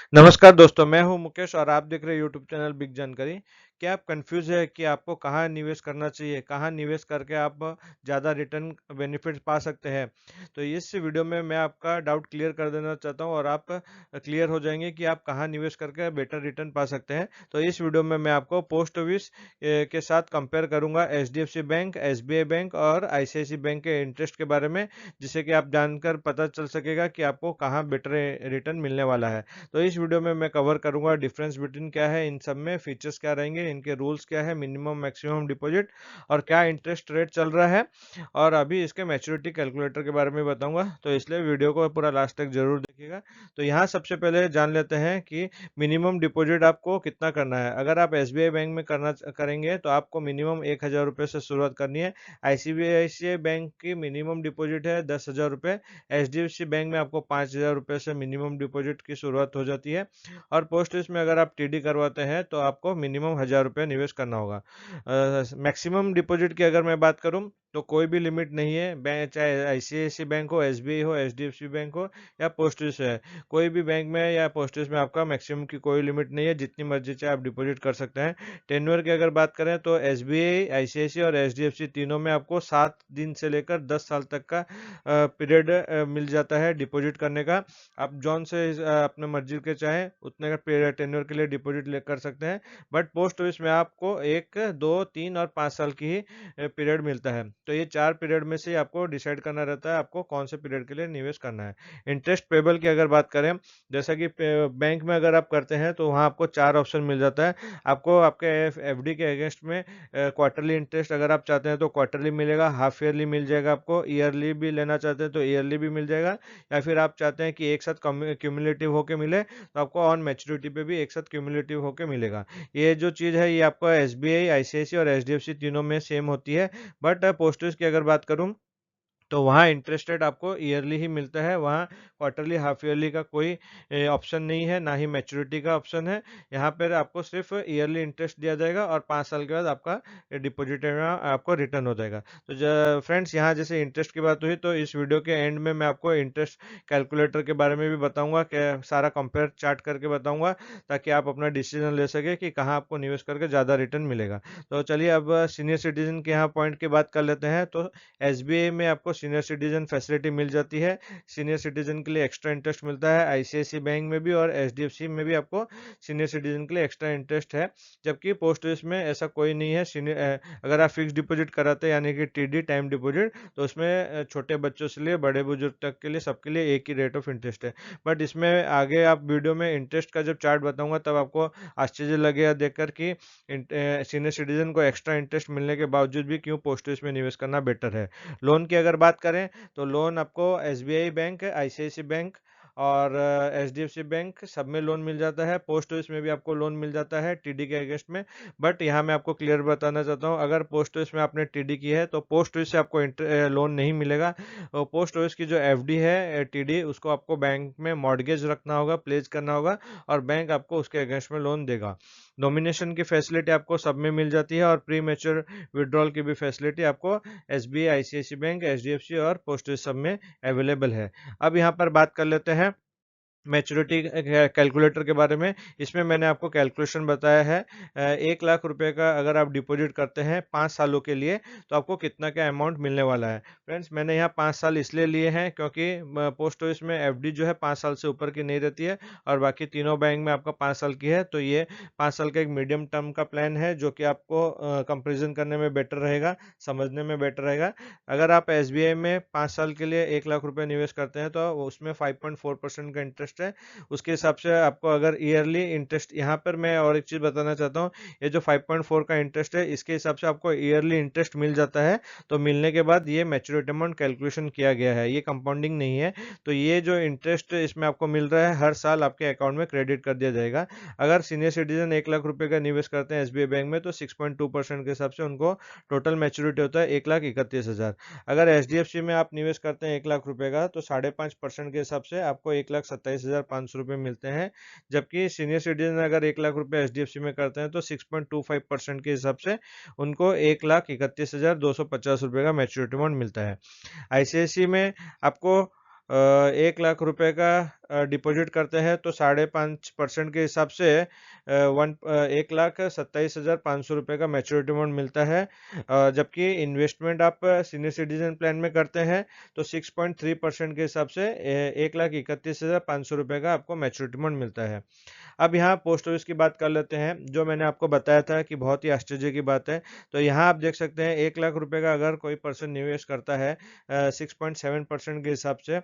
नमस्कार दोस्तों, मैं हूं मुकेश और आप देख रहे हैं यूट्यूब चैनल बिग जानकारी। क्या आप कंफ्यूज है कि आपको कहाँ निवेश करना चाहिए, कहाँ निवेश करके आप ज़्यादा रिटर्न बेनिफिट पा सकते हैं? तो इस वीडियो में मैं आपका डाउट क्लियर कर देना चाहता हूं और आप क्लियर हो जाएंगे कि आप कहाँ निवेश करके बेटर रिटर्न पा सकते हैं। तो इस वीडियो में मैं आपको पोस्ट ऑफिस के साथ कंपेयर करूंगा एचडीएफसी बैंक, एसबीआई बैंक और आईसीआईसी बैंक के इंटरेस्ट के बारे में, जिससे कि आप जानकर पता चल सकेगा कि आपको कहाँ बेटर रिटर्न मिलने वाला है। तो इस वीडियो में मैं कवर करूंगा डिफरेंस बिटवीन क्या है इन सब में, फीचर्स क्या रहेंगे, इनके रूल्स क्या है, मिनिमम मैक्सिमम डिपॉजिट और क्या इंटरेस्ट रेट चल रहा है, और अभी इसके मैच्योरिटी कैलकुलेटर के बारे में बताऊंगा। तो इसलिए वीडियो को पूरा लास्ट तक जरूर देखिएगा। तो यहाँ सबसे पहले जान लेते हैं कि मिनिमम डिपॉजिट आपको कितना करना है। अगर आप एसबीआई बैंक में करना करेंगे तो आपको मिनिमम 1,000 रुपये से शुरुआत करनी है। आईसीआईसीआई बैंक की मिनिमम डिपॉजिट है 10,000 रुपये। एचडीएफसी बैंक में आपको 5,000 रुपये से मिनिमम डिपॉजिट की शुरुआत हो जाती है। और पोस्ट ऑफिस में अगर आप टीडी करवाते हैं तो आपको मिनिमम 1,000 रुपये निवेश करना होगा। मैक्सिमम डिपॉजिट की अगर मैं बात करूं तो कोई भी लिमिट नहीं है। बैंक चाहे आईसीआईसी बैंक हो, एसबीआई हो, एचडीएफसी बैंक हो या पोस्ट ऑफिस है, कोई भी बैंक में या पोस्ट ऑफिस में आपका मैक्सिमम की कोई लिमिट नहीं है। जितनी मर्जी चाहे आप डिपॉजिट कर सकते हैं। टेन्योर की अगर बात करें तो एसबीआई, आईसीआईसी और एचडीएफसी तीनों में आपको 7 दिन से लेकर 10 साल तक का पीरियड मिल जाता है डिपॉजिट करने का। आप जौन से अपने मर्जी के चाहें उतने का टेन्योर के लिए डिपॉजिट कर सकते हैं। बट पोस्ट ऑफिस में आपको 1, 2, 3 और 5 साल की ही पीरियड मिलता है। तो ये 4 पीरियड में से आपको डिसाइड करना रहता है आपको कौन से पीरियड के लिए निवेश करना है। इंटरेस्ट पेबल की अगर बात करें, जैसा कि बैंक में अगर आप करते हैं तो वहाँ आपको 4 ऑप्शन मिल जाता है। आपको आपके एफडी के अगेंस्ट में क्वार्टरली इंटरेस्ट अगर आप चाहते हैं तो क्वार्टरली मिलेगा, हाफ ईयरली मिल जाएगा, आपको ईयरली भी लेना चाहते हैं तो ईयरली भी मिल जाएगा, या फिर आप चाहते हैं कि एक साथ क्यूमुलेटिव होके मिले तो आपको ऑन मैच्योरिटी पे भी एक साथ क्यूमुलेटिव होके मिलेगा। ये जो चीज़ है ये आपको एसबीआई, आईसीआईसी और एचडीएफसी तीनों में सेम होती है। बट पोस्ट ऑफिस की अगर बात करूं तो वहाँ इंटरेस्ट रेट आपको ईयरली ही मिलता है। वहाँ क्वार्टरली, हाफ ईयरली का कोई ऑप्शन नहीं है, ना ही मैच्योरिटी का ऑप्शन है। यहाँ पर आपको सिर्फ ईयरली इंटरेस्ट दिया जाएगा और 5 साल के बाद आपका डिपॉजिट आपको रिटर्न हो जाएगा। तो फ्रेंड्स, यहाँ जैसे इंटरेस्ट की बात हुई तो इस वीडियो के एंड में मैं आपको इंटरेस्ट कैलकुलेटर के बारे में भी बताऊंगा, कि सारा कंपेयर चार्ट करके बताऊंगा, ताकि आप अपना डिसीजन ले सके कि कहाँ आपको निवेश करके ज़्यादा रिटर्न मिलेगा। तो चलिए अब सीनियर सिटीजन के यहाँ पॉइंट की बात कर लेते हैं। तो एसबीआई में आपको सीनियर सिटीजन फैसिलिटी मिल जाती है। सीनियर सिटीजन के लिए एक्स्ट्रा इंटरेस्ट मिलता है। आईसीआईसी बैंक में भी और एचडीएफसी में भी आपको सीनियर सिटीजन के लिए एक्स्ट्रा इंटरेस्ट है। जबकि पोस्ट ऑफिस में ऐसा कोई नहीं है। अगर आप फिक्स डिपॉजिट कराते हैं यानी कि टीडी, टाइम डिपॉजिट, तो उसमें छोटे बच्चों से लिए बड़े बुजुर्ग तक के लिए सबके लिए एक ही रेट ऑफ इंटरेस्ट है। बट इसमें आगे आप वीडियो में इंटरेस्ट का जब चार्ट बताऊंगा तब आपको आश्चर्य लगेगा देखकर कि सीनियर सिटीजन को एक्स्ट्रा इंटरेस्ट मिलने के बावजूद भी क्यों पोस्ट ऑफिस में निवेश करना बेटर है। लोन की अगर बात करें तो लोन आपको एसबीआई बैंक, आईसीआईसी बैंक और एचडीएफसी बैंक सब में लोन मिल जाता है। पोस्ट ऑफिस में भी आपको लोन मिल जाता है टीडी के अगेंस्ट में। बट यहाँ मैं आपको क्लियर बताना चाहता हूँ, अगर पोस्ट ऑफिस में आपने टीडी की है तो पोस्ट ऑफिस से आपको लोन नहीं मिलेगा। पोस्ट ऑफिस की जो एफडी है टीडी, उसको आपको बैंक में मॉर्गेज रखना होगा, प्लेज करना होगा, और बैंक आपको उसके अगेंस्ट में लोन देगा। नॉमिनेशन की फैसिलिटी आपको सब में मिल जाती है और प्री मैच्योर विड्रॉल की भी फैसिलिटी आपको एसबीआई, आईसीआईसी बैंक, एचडीएफसी और पोस्ट सब में अवेलेबल है। अब यहाँ पर बात कर लेते हैं मैच्योरिटी कैलकुलेटर के बारे में। इसमें मैंने आपको कैलकुलेशन बताया है। 1 लाख रुपए का अगर आप डिपॉजिट करते हैं 5 सालों के लिए तो आपको कितना का अमाउंट मिलने वाला है। फ्रेंड्स, मैंने यहाँ 5 साल इसलिए लिए हैं क्योंकि पोस्ट ऑफिस में एफडी जो है 5 साल से ऊपर की नहीं रहती है और बाकी तीनों बैंक में आपका 5 साल की है। तो ये 5 साल का एक मीडियम टर्म का प्लान है जो कि आपको कंपेरिजन करने में बेटर रहेगा, समझने में बेटर रहेगा। अगर आप एसबीआई में 5 साल के लिए 1 लाख रुपए निवेश करते हैं तो उसमें 5.4% का इंटरेस्ट है। उसके हिसाब से आपको अगर ईयरली इंटरेस्ट, यहाँ पर मैं और एक चीज़ बताना चाहता हूँ, ये जो 5.4 का इंटरेस्ट है इसके हिसाब से आपको ईयरली इंटरेस्ट मिल जाता है। तो मिलने के बाद ये मैच्योरिटी अमाउंट कैलकुलेशन किया गया है, ये कंपाउंडिंग नहीं है। तो ये जो इंटरेस्ट इसमें आपको मिल रहा है हर साल आपके अकाउंट में क्रेडिट कर दिया जाएगा। अगर सीनियर सिटीजन 1 लाख रुपए का निवेश करते हैं एसबीआई बैंक में तो 6.2% के हिसाब से उनको टोटल मैच्योरिटी होता है 1,31,000। अगर एचडीएफसी में आप निवेश करते हैं 1 लाख रुपए का तो 5.5% के हिसाब से आपको 1,27,500 रुपये मिलते हैं। जबकि सीनियर सिटीजन अगर 1 लाख रुपए एचडीएफसी में करते हैं तो 6.25% के हिसाब से उनको 1,31,250 रुपये का मैच्योरिटी अमाउंट मिलता है। आईसीआईसी में आपको 1 लाख रुपए का डिपॉजिट करते हैं तो 5.5% के हिसाब से 1,27,500 रुपये का मैच्योरिटी अमाउंट मिलता है। जबकि इन्वेस्टमेंट आप सीनियर सिटीजन प्लान में करते हैं तो 6.3% के हिसाब से 1,31,500 रुपये का आपको मैच्योरिटी अमाउंट मिलता है। अब यहाँ पोस्ट ऑफिस की बात कर लेते हैं, जो मैंने आपको बताया था कि बहुत ही आश्चर्य की बात है। तो यहाँ आप देख सकते हैं 1 लाख रुपए का अगर कोई पर्सन निवेश करता है 6.7% के हिसाब से,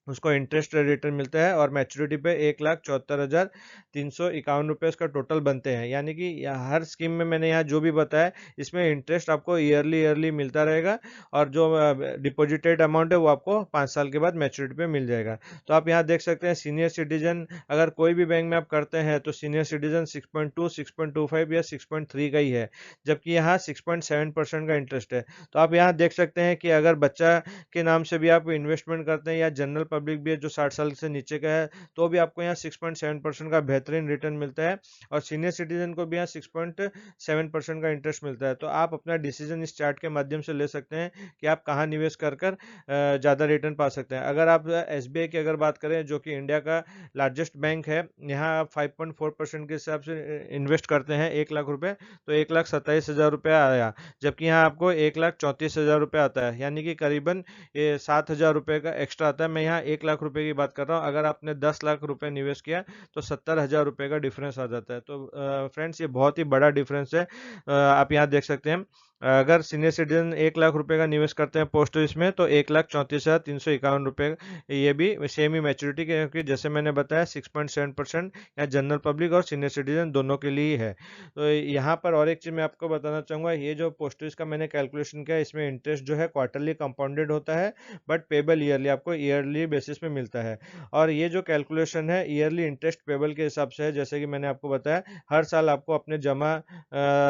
उसको इंटरेस्ट रिटर्न मिलता है और मैच्योरिटी पे 1,74,351 रुपये इसका टोटल बनते हैं। यानी कि हर स्कीम में मैंने यहाँ जो भी बताया, इसमें इंटरेस्ट आपको ईयरली ईयरली मिलता रहेगा और जो डिपॉजिटेड अमाउंट है वो आपको 5 साल के बाद मैच्योरिटी पे मिल जाएगा। तो आप यहाँ देख सकते हैं सीनियर सिटीजन अगर कोई भी बैंक में आप करते हैं तो सीनियर सिटीजन 6.2, 6.25 या 6.3 का ही है, जबकि यहाँ 6.7% का इंटरेस्ट है। तो आप यहाँ देख सकते हैं कि अगर बच्चा के नाम से भी आप इन्वेस्टमेंट करते हैं या जनरल पब्लिक भी है जो 60 साल से नीचे का है, तो भी आपको यहाँ 6.7% का बेहतरीन रिटर्न मिलता है और सीनियर सिटीजन को भी यहाँ 6.7% का इंटरेस्ट मिलता है। तो आप अपना डिसीजन इस चार्ट के माध्यम से ले सकते हैं कि आप कहाँ निवेश कर कर ज़्यादा रिटर्न पा सकते हैं। अगर आप एसबीआई की अगर बात करें, जो कि इंडिया का लार्जेस्ट बैंक है, यहाँ आप 5.4% के हिसाब से इन्वेस्ट करते हैं 1 लाख रुपए, तो 1,27,000 रुपया आया। जबकि यहाँ आपको 1,34,000 रुपये आता है, यानी कि करीबन ये 7,000 रुपये का एक्स्ट्रा आता है। मैं यहाँ 1 लाख रुपए की बात कर रहा हूँ, अगर आपने 10 लाख रुपए निवेश किया तो 70,000 रुपये का डिफरेंस आ जाता है। तो फ्रेंड्स ये बहुत ही बड़ा डिफरेंस है। आप यहाँ देख सकते हैं अगर सीनियर सिटीजन 1 लाख रुपए का निवेश करते हैं पोस्ट ऑफिस में तो 1,34,351 रुपये, ये भी सेम ही मैच्योरिटी, क्योंकि जैसे मैंने बताया 6.7% यहाँ जनरल पब्लिक और सीनियर सिटीजन दोनों के लिए है। तो यहाँ पर और एक चीज़ मैं आपको बताना चाहूँगा, ये जो पोस्ट ऑफिस का मैंने कैलकुलेशन किया, इसमें इंटरेस्ट जो है क्वार्टरली कंपाउंडेड होता है, बट पेबल ईयरली, आपको ईयरली बेसिस पे मिलता है। और ये जो कैलकुलेशन है ईयरली इंटरेस्ट पेबल के हिसाब से है, जैसे कि मैंने आपको बताया हर साल आपको अपने जमा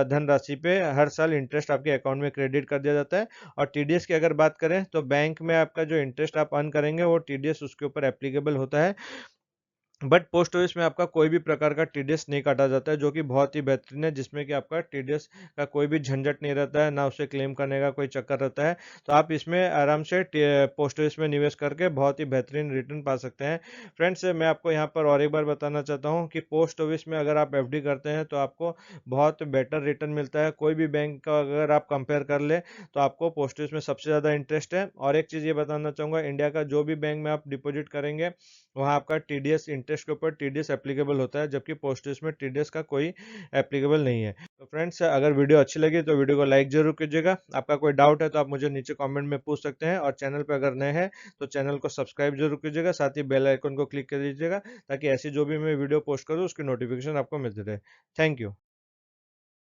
धनराशि पे हर साल इंटरेस्ट आपके अकाउंट में क्रेडिट कर दिया जाता है। और टीडीएस की अगर बात करें तो बैंक में आपका जो इंटरेस्ट आप अर्न करेंगे वो टीडीएस उसके ऊपर एप्लीकेबल होता है, बट पोस्ट ऑफिस में आपका कोई भी प्रकार का टीडीएस नहीं काटा जाता है, जो कि बहुत ही बेहतरीन है, जिसमें कि आपका टीडीएस का कोई भी झंझट नहीं रहता है, ना उसे क्लेम करने का कोई चक्कर रहता है। तो आप इसमें आराम से पोस्ट ऑफिस में निवेश करके बहुत ही बेहतरीन रिटर्न पा सकते हैं। फ्रेंड्स मैं आपको यहाँ पर और एक बार बताना चाहता हूँ कि पोस्ट ऑफिस में अगर आप एफडी करते हैं तो आपको बहुत बेटर रिटर्न मिलता है। कोई भी बैंक का अगर आप कंपेयर कर ले तो आपको पोस्ट ऑफिस में सबसे ज़्यादा इंटरेस्ट है। और एक चीज़ ये बताना चाहूँगा, इंडिया का जो भी बैंक में आप डिपॉजिट करेंगे वहाँ आपका टीडीएस इंटरेस्ट के ऊपर टीडीएस एप्लीकेबल होता है, जबकि पोस्ट ऑफिस में टीडीएस का कोई एप्लीकेबल नहीं है। तो फ्रेंड्स अगर वीडियो अच्छी लगी तो वीडियो को लाइक जरूर कीजिएगा। आपका कोई डाउट है तो आप मुझे नीचे कमेंट में पूछ सकते हैं, और चैनल पर अगर नए हैं तो चैनल को सब्सक्राइब जरूर कीजिएगा, साथ ही बेल आइकन को क्लिक कर दीजिएगा ताकि ऐसी जो भी मैं वीडियो पोस्ट करूँ उसकी नोटिफिकेशन आपको मिलती रहे। Thank you.